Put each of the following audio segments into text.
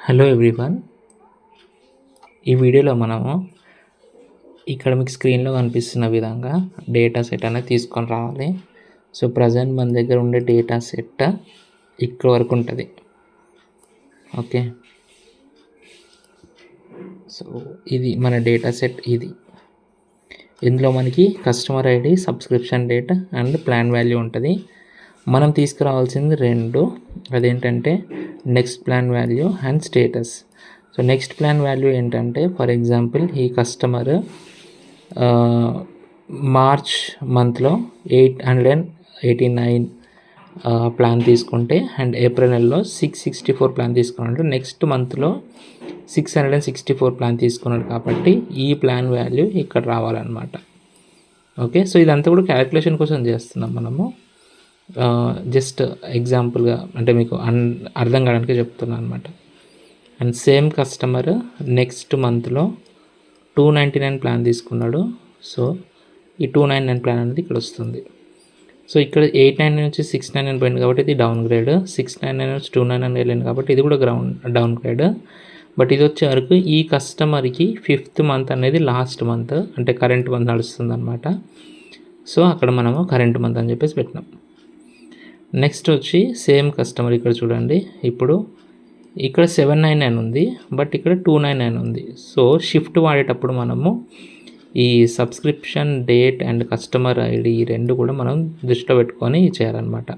Hello everyone. ఈ వీడియోలో మనము ఇక్కడ మీకు స్క్రీన్లో కనిపిస్తున్న విధంగా డేటా సెట్ అనేది తీసుకొని రావాలి. సో ప్రజెంట్ మన దగ్గర ఉండే డేటా సెట్ ఇక్కడ వరకు ఉంటుంది. ఓకే, సో ఇది మన డేటా సెట్. ఇందులో మనకి customer ID, subscription date and plan value ఉంటుంది. మనం తీసుకురావాల్సింది రెండు. అదేంటంటే next plan value and status. So next plan value ఏంటంటే, ఫర్ ఎగ్జాంపుల్ ఈ కస్టమర్ మార్చ్ మంత్లో 889 ప్లాన్ తీసుకుంటే అండ్ ఏప్రిల్ నెలలో 664 ప్లాన్ తీసుకున్నాడు. నెక్స్ట్ మంత్లో 664 ప్లాన్ తీసుకున్నాడు. కాబట్టి ఈ ప్లాన్ వాల్యూ ఇక్కడ రావాలన్నమాట. ఓకే, సో ఇదంతా కూడా క్యాలిక్యులేషన్ కోసం చేస్తున్నాం మనము. జస్ట్ ఎగ్జాంపుల్గా అంటే మీకు అర్థం కావడానికి చెప్తున్నాను అనమాట. అండ్ సేమ్ కస్టమర్ నెక్స్ట్ మంత్లో 299 ప్లాన్ తీసుకున్నాడు. సో ఈ 299 ప్లాన్ అనేది ఇక్కడ వస్తుంది. సో ఇక్కడ 899 నుంచి 699 పోయింది కాబట్టి ఇది డౌన్ గ్రేడ్. 699 నుంచి 299 వెళ్ళింది కాబట్టి ఇది కూడా డౌన్ గ్రేడ్. బట్ ఇది వచ్చే వరకు ఈ కస్టమర్కి 5th మంత్ అనేది లాస్ట్ మంత్, అంటే కరెంట్ మంత్ నడుస్తుంది అనమాట. సో అక్కడ మనము కరెంట్ మంత్ అని చెప్పేసి పెట్టినాం. నెక్స్ట్ వచ్చి సేమ్ కస్టమర్ ఇక్కడ చూడండి. ఇప్పుడు ఇక్కడ 799 ఉంది, బట్ ఇక్కడ 299 ఉంది. సో షిఫ్ట్ వాడేటప్పుడు మనము ఈ subscription date and customer ID ఈ రెండు కూడా మనం దృష్టిలో పెట్టుకొని చేయాలన్నమాట.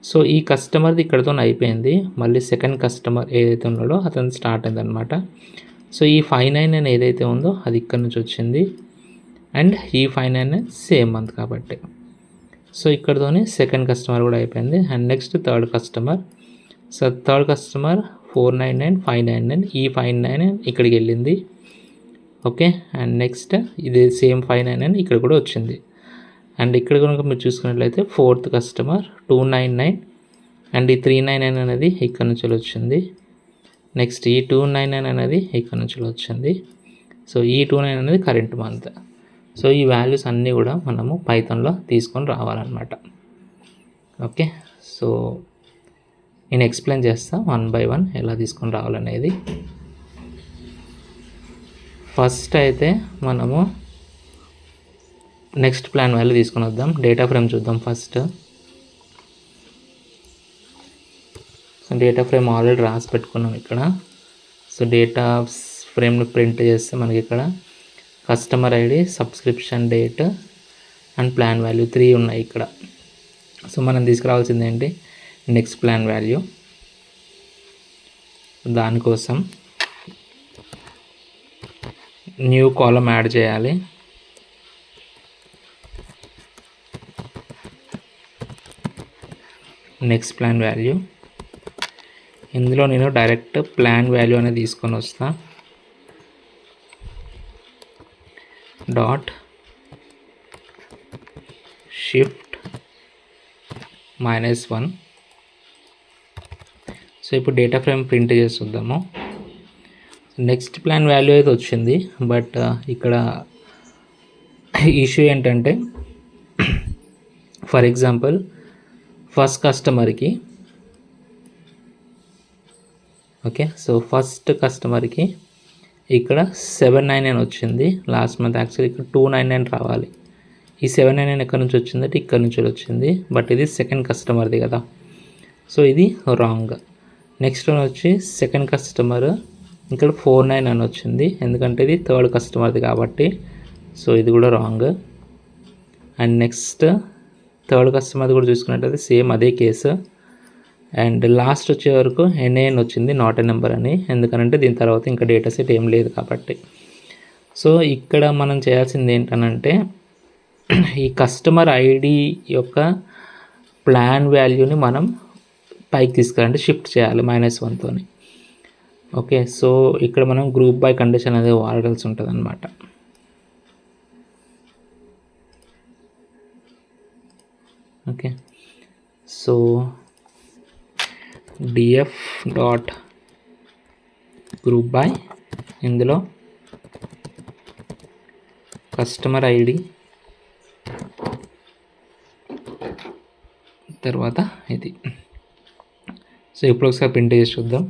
సో ఈ కస్టమర్ది ఇక్కడతో అయిపోయింది. మళ్ళీ సెకండ్ కస్టమర్ ఏదైతే ఉన్నాడో అతను స్టార్ట్ అయిందనమాట. సో ఈ 599 ఏదైతే ఉందో అది ఇక్కడ నుంచి వచ్చింది. అండ్ ఈ 599 సేమ్ మంత్ కాబట్టి సో ఇక్కడతోనే సెకండ్ కస్టమర్ కూడా అయిపోయింది. And next third customer. So third customer 499, 599, ఈ 599 ఇక్కడికి వెళ్ళింది. ఓకే, అండ్ నెక్స్ట్ ఇది సేమ్ 599 ఇక్కడ కూడా వచ్చింది. అండ్ ఇక్కడ కనుక మీరు చూసుకున్నట్లయితే ఫోర్త్ కస్టమర్ 299 అండ్ ఈ 399 అనేది ఇక్కడ నుంచి వచ్చింది. నెక్స్ట్ ఈ 299 అనేది ఇక్కడ నుంచి వచ్చింది. సో ఈ 29 అనేది కరెంట్ మంత్. సో ఈ వాల్యూస్ అన్నీ కూడా మనము పైథాన్లో తీసుకొని రావాలన్నమాట. ఓకే, సో నేను ఎక్స్ప్లెయిన్ చేస్తా 1 by 1 ఎలా తీసుకొని రావాలనేది. ఫస్ట్ అయితే మనము నెక్స్ట్ ప్లాన్ వాల్యూ తీసుకొని వద్దాం. డేటా ఫ్రేమ్ చూద్దాం first. So data frame already రాసి పెట్టుకున్నాం ఇక్కడ. సో డేటా ఫ్రేమ్ని ప్రింట్ చేస్తే మనకి ఇక్కడ customer ID, subscription date and plan value 3 ఉన్నాయి ఇక్కడ. సో మనం తీసుకురావాల్సింది ఏంటి, నెక్స్ట్ ప్లాన్ వాల్యూ. దానికోసం న్యూ కాలమ్ యాడ్ చేయాలి. Next plan value. ఇందులో నేను డైరెక్ట్ ప్లాన్ వాల్యూ అనేది తీసుకొని వస్తా. Dot shift -1. సో ఇప్పుడు డేటా ఫ్రేమ్ ప్రింట్ చేసి చూద్దాము. నెక్స్ట్ ప్లాన్ వాల్యూ అయితే వచ్చింది, బట్ ఇక్కడ ఇష్యూ ఏంటంటే, ఫర్ ఎగ్జాంపుల్ ఫస్ట్ కస్టమర్కి, ఓకే, సో ఫస్ట్ కస్టమర్కి ఇక్కడ 799 వచ్చింది లాస్ట్ మంత్. యాక్చువల్లీ ఇక్కడ 299 రావాలి. ఈ 799 ఎక్కడి నుంచి వచ్చిందంటే ఇక్కడ నుంచి వచ్చింది, బట్ ఇది సెకండ్ కస్టమర్ది కదా. సో ఇది రాంగ్. నెక్స్ట్ వన్ వచ్చి సెకండ్ కస్టమర్ ఇక్కడ 499 అని వచ్చింది, ఎందుకంటే ఇది థర్డ్ కస్టమర్ది కాబట్టి. సో ఇది కూడా రాంగ్. అండ్ నెక్స్ట్ థర్డ్ కస్టమర్ది కూడా చూసుకున్నట్లయితే సేమ్ అదే కేసు. అండ్ లాస్ట్ వచ్చే వరకు NAN వచ్చింది, నాట్ ఏ నెంబర్ అని, ఎందుకనంటే దీని తర్వాత ఇంకా డేటా సెట్ ఏం లేదు కాబట్టి. సో ఇక్కడ మనం చేయాల్సింది ఏంటనంటే, ఈ కస్టమర్ ఐడి యొక్క ప్లాన్ వాల్యూని మనం పైకి తీసుకురంటే షిఫ్ట్ చేయాలి -1తో. ఓకే, సో ఇక్కడ మనం గ్రూప్ బై కండిషన్ అనేది వాడాల్సి ఉంటుంది అన్నమాట. Okay, so df dot group by, ఇందులో కస్టమర్ ఐడి తర్వాత ఇది. సో ఇప్పుడు ఒకసారి ప్రింట్ చేసి చూద్దాం.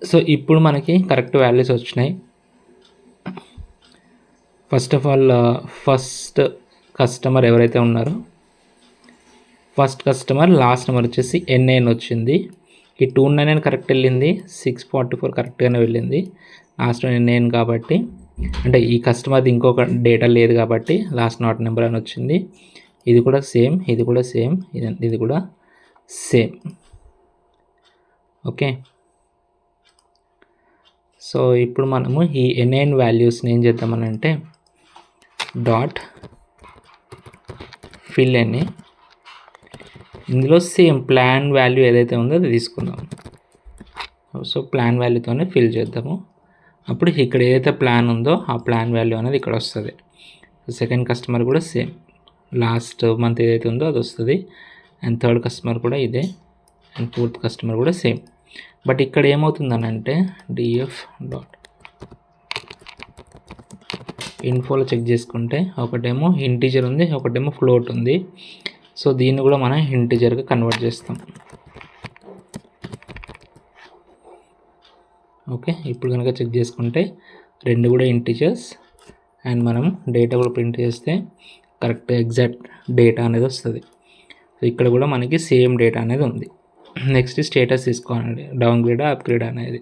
సో ఇప్పుడు మనకి కరెక్ట్ వాల్యూస్ వచ్చినాయి. First of all first customer ఎవరైతే ఉన్నారో ఫస్ట్ కస్టమర్ లాస్ట్ నెంబర్ వచ్చేసి NN వచ్చింది. ఈ 299 కరెక్ట్ వెళ్ళింది, 644 కరెక్ట్గానే వెళ్ళింది. లాస్ట్ NN కాబట్టి, అంటే ఈ కస్టమర్ది ఇంకొక డేటా లేదు కాబట్టి లాస్ట్ నాట్ నెంబర్ అని వచ్చింది. ఇది కూడా సేమ్, ఇది కూడా సేమ్, ఇది కూడా సేమ్. ఓకే, సో ఇప్పుడు మనము ఈ NN వాల్యూస్ని ఏం చేద్దామని అంటే డాట్ ఫిల్ అని ఇందులో సేమ్ ప్లాన్ వాల్యూ ఏదైతే ఉందో అది తీసుకుందాం. సో ప్లాన్ వాల్యూతోనే ఫిల్ చేద్దాము. అప్పుడు ఇక్కడ ఏదైతే ప్లాన్ ఉందో ఆ ప్లాన్ వాల్యూ అనేది ఇక్కడ వస్తుంది. సెకండ్ కస్టమర్ కూడా సేమ్, లాస్ట్ మంత్ ఏదైతే ఉందో అది వస్తుంది. అండ్ థర్డ్ కస్టమర్ కూడా ఇదే, అండ్ ఫోర్త్ కస్టమర్ కూడా సేమ్. బట్ ఇక్కడ ఏమవుతుందని అంటే DF డాట్ ఇన్ఫోలో చెక్ చేసుకుంటే ఒకటేమో ఇంటీజర్ ఉంది, ఒకటేమో ఫ్లోట్ ఉంది. సో దీన్ని కూడా మనం ఇంటీజర్గా కన్వర్ట్ చేస్తాం. ఓకే, ఇప్పుడు కనుక చెక్ చేసుకుంటే రెండు కూడా ఇంటీజర్స్, అండ్ మనం డేటా కూడా ప్రింట్ చేస్తే కరెక్ట్ ఎగ్జాక్ట్ డేటా అనేది వస్తుంది. సో ఇక్కడ కూడా మనకి సేమ్ డేటా అనేది ఉంది. నెక్స్ట్ స్టేటస్ తీసుకోవాలండి, డౌన్ గ్రేడా అప్గ్రేడ్ అనేది.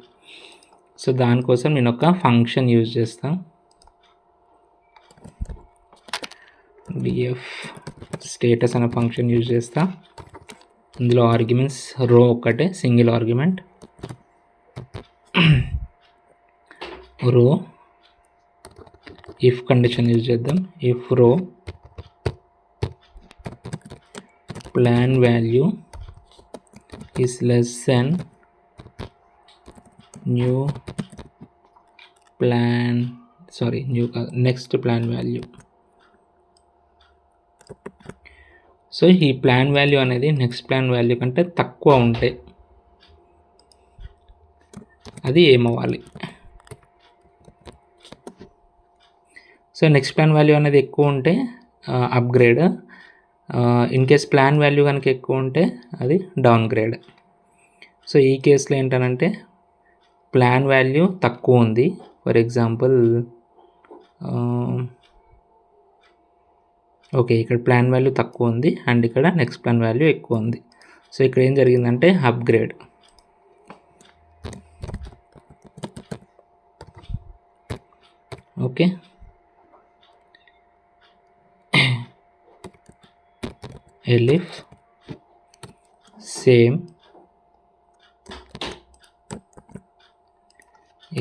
సో దానికోసం నేను ఒక ఫంక్షన్ యూజ్ చేస్తాను, DF స్టేటస్ అనే ఫంక్షన్ యూజ్ చేస్తా. ఇందులో ఆర్గ్యుమెంట్స్ రో ఒక్కటే, సింగిల్ ఆర్గ్యుమెంట్ రో. ఇఫ్ కండిషన్ యూజ్ చేద్దాం, ఇఫ్ రో plan value is less than new plan, sorry new next plan value. So ఈ ప్లాన్ వాల్యూ అనేది నెక్స్ట్ ప్లాన్ వాల్యూ కంటే తక్కువ ఉంటే అది ఏమవ్వాలి. సో నెక్స్ట్ ప్లాన్ వాల్యూ అనేది ఎక్కువ ఉంటే upgrade, in case plan value కనుక ఎక్కువ ఉంటే అది డౌన్ గ్రేడ్. సో ఈ కేసులో ఏంటనంటే ప్లాన్ వాల్యూ తక్కువ ఉంది, ఫర్ ఎగ్జాంపుల్ ఓకే ఇక్కడ ప్లాన్ వాల్యూ తక్కువ ఉంది అండ్ ఇక్కడ నెక్స్ట్ ప్లాన్ వాల్యూ ఎక్కువ ఉంది. సో ఇక్కడ ఏం జరిగిందంటే అప్గ్రేడ్. ఓకే, ఎలిఫ్ సేమ్,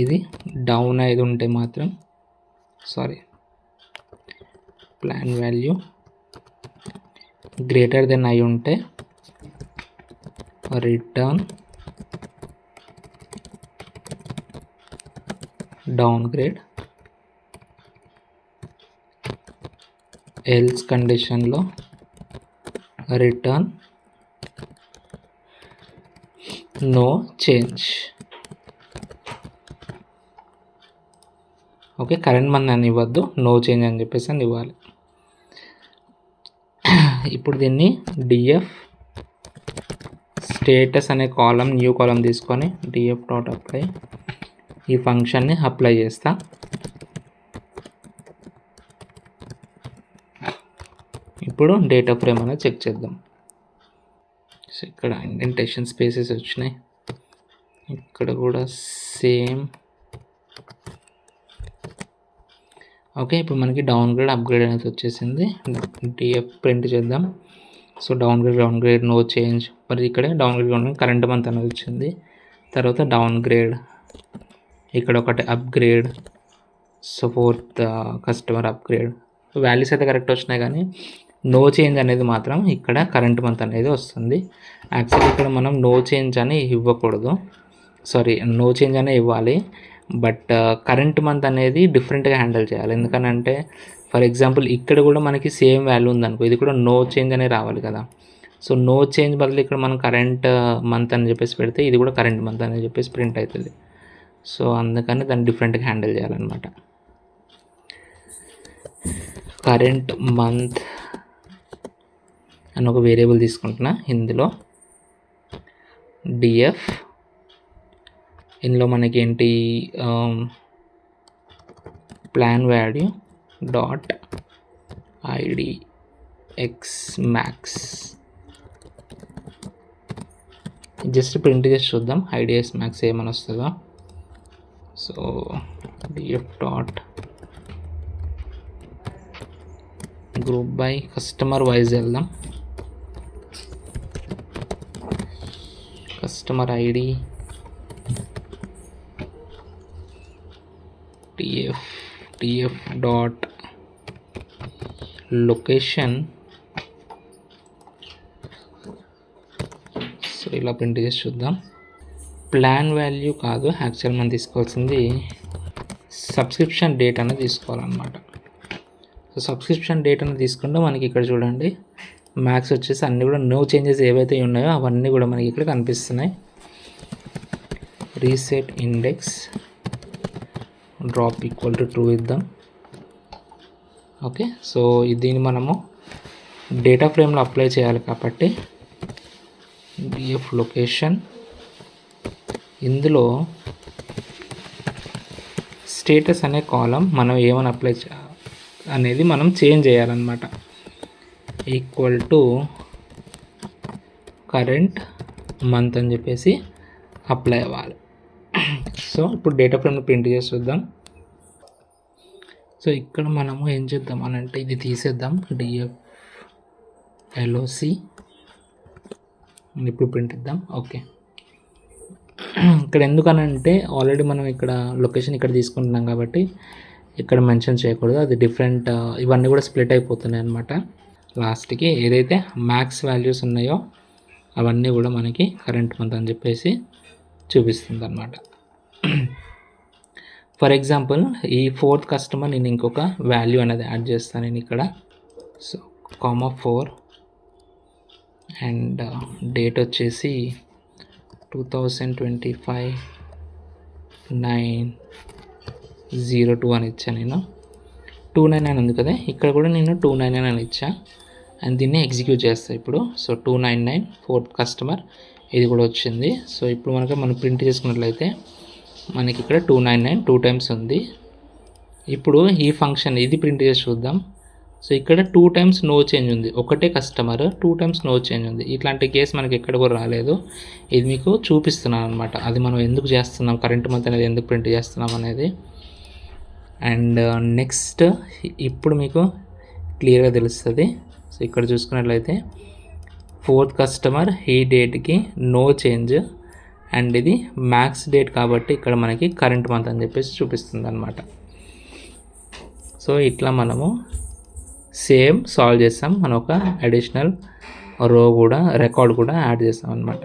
ఇది డౌన్ అయ్యేది ఉంటే మాత్రం, sorry plan value greater than అయి ఉంటే రిటర్న్ డౌన్ గ్రేడ్. ఎల్స్ కండిషన్లో return no change. Okay, current month అని ఇవ్వద్దు, నో చేంజ్ అని చెప్పేసి అని ఇవ్వాలి. ఇప్పుడు దీన్ని DF స్టేటస్ అనే కాలం, న్యూ కాలం తీసుకొని DF డాట్ అప్లై ఈ ఫంక్షన్ని అప్లై చేస్తా. ఇప్పుడు డేటా ఫ్రేమ్ అనేది చెక్ చేద్దాం. సో ఇక్కడ ఇండెంటేషన్ స్పేసెస్ వచ్చినాయి, ఇక్కడ కూడా సేమ్. ఓకే, ఇప్పుడు మనకి డౌన్ గ్రేడ్ అప్గ్రేడ్ అనేది వచ్చేసింది. DF ప్రింట్ చేద్దాం. So downgrade no change, మరి ఇక్కడే డౌన్ గ్రేడ్ కరెంట్ మంత్ అనేది వచ్చింది. తర్వాత డౌన్ గ్రేడ్, ఇక్కడ ఒకటి upgrade. So fourth customer upgrade. Values అయితే కరెక్ట్ వచ్చినాయి కానీ నో చేంజ్ అనేది మాత్రం ఇక్కడ కరెంట్ మంత్ అనేది వస్తుంది. యాక్చువల్లీ ఇక్కడ మనం నో చేంజ్ అని ఇవ్వకూడదు, సారీ నో చేంజ్ అనే ఇవ్వాలి. బట్ కరెంట్ మంత్ అనేది డిఫరెంట్గా హ్యాండిల్ చేయాలి. ఎందుకనంటే ఫర్ ఎగ్జాంపుల్ ఇక్కడ కూడా మనకి సేమ్ వాల్యూ ఉందనుకో, ఇది కూడా నో చేంజ్ అనే రావాలి కదా. సో నో చేంజ్ బదులు ఇక్కడ మనం కరెంట్ మంత్ అని చెప్పేసి పెడితే ఇది కూడా కరెంట్ మంత్ అని చెప్పేసి ప్రింట్ అవుతుంది. సో అందుకని దాన్ని డిఫరెంట్గా హ్యాండిల్ చేయాలన్నమాట. కరెంట్ మంత్ అని ఒక వేరియబుల్ తీసుకుంటున్నా, ఇందులో DF ఇందులో మనకి ఏంటి plan value dot ID x max just print చేసి చూద్దాం ఐడిఎస్ మ్యాక్స్ ఏమని వస్తుందో. So DF dot group by customer wise వెళ్దాం. Customer ID TF dot location. So ఇలా ప్రింట్ చేసి చూద్దాం. ప్లాన్ వాల్యూ కాదు, యాక్చువల్ మనం తీసుకోవాల్సింది సబ్స్క్రిప్షన్ డేట్ అనేది తీసుకోవాలన్నమాట. సో సబ్స్క్రిప్షన్ డేట్ అనేది తీసుకుంటే మనకి ఇక్కడ చూడండి మ్యాక్స్ వచ్చేసి అన్నీ కూడా నో చేంజెస్ ఏవైతే ఉన్నాయో అవన్నీ కూడా మనకి ఇక్కడ కనిపిస్తున్నాయి. Reset index drop equal to 2 ఇద్దాం. ఓకే, సో దీన్ని మనము డేటా ఫ్రేమ్లో అప్లై చేయాలి కాబట్టి డిఎఫ్ లొకేషన్, ఇందులో స్టేటస్ అనే కాలం మనం ఏమైనా అప్లై అనేది మనం చేంజ్ చేయాలన్నమాట. ఈక్వల్ టు కరెంట్ మంత్ అని చెప్పేసి అప్లై అవ్వాలి. సో ఇప్పుడు డేటా ఫ్రేమ్ని ప్రింట్ చేసి చూద్దాం. సో ఇక్కడ మనము ఏం చేద్దాం అని అంటే ఇది తీసేద్దాం, డిఎఫ్ ఎల్ఓసి ఇప్పుడు ప్రింట్ ఇద్దాం. ఓకే, ఇక్కడ ఎందుకనంటే ఆల్రెడీ మనం ఇక్కడ లొకేషన్ ఇక్కడ తీసుకుంటున్నాం కాబట్టి ఇక్కడ మెన్షన్ చేయకూడదు, అది డిఫరెంట్, ఇవన్నీ కూడా స్ప్లిట్ అయిపోతున్నాయి అనమాట. లాస్ట్కి ఏదైతే మ్యాక్స్ వాల్యూస్ ఉన్నాయో అవన్నీ కూడా మనకి కరెంట్ మంత్ అని చెప్పేసి చూపిస్తుంది అనమాట. ఫర్ ఎగ్జాంపుల్ ఈ 4th కస్టమర్ నేను ఇంకొక వాల్యూ అనేది యాడ్ చేస్తాను నేను ఇక్కడ. సో 4 అండ్ డేట్ వచ్చేసి 2025/9/02 అని ఇచ్చాను నేను. 299 ఉంది కదా, ఇక్కడ కూడా నేను 299 అని ఇచ్చా అండ్ దీన్ని ఎగ్జిక్యూట్ చేస్తాను ఇప్పుడు. సో 299 4th కస్టమర్ ఇది కూడా వచ్చింది. సో ఇప్పుడు మనం ప్రింట్ చేసుకున్నట్లయితే మనకి ఇక్కడ 299 2 టైమ్స్ ఉంది. ఇప్పుడు ఈ ఫంక్షన్ ఇది ప్రింట్ చేసి చూద్దాం. సో ఇక్కడ 2 టైమ్స్ నో చేంజ్ ఉంది, ఒకటే కస్టమర్ 2 టైమ్స్ నో చేంజ్ ఉంది. ఇట్లాంటి కేసు మనకి ఎక్కడ కూడా రాలేదు, ఇది మీకు చూపిస్తున్నాను అనమాట. అది మనం ఎందుకు చేస్తున్నాం, కరెంట్ మంత్ అనేది ఎందుకు ప్రింట్ చేస్తున్నాం అనేది. అండ్ నెక్స్ట్ ఇప్పుడు మీకు క్లియర్గా తెలుస్తుంది. సో ఇక్కడ చూసుకున్నట్లయితే 4th కస్టమర్ ఈ డేట్కి నో చేంజ్ అండ్ ఇది మ్యాక్స్ డేట్ కాబట్టి ఇక్కడ మనకి కరెంట్ మంత్ అని చెప్పేసి చూపిస్తుంది అనమాట. సో ఇట్లా మనము సేమ్ సాల్వ్ చేస్తాం, మనం ఒక అడిషనల్ రో కూడా రికార్డ్ కూడా యాడ్ చేస్తాం అనమాట.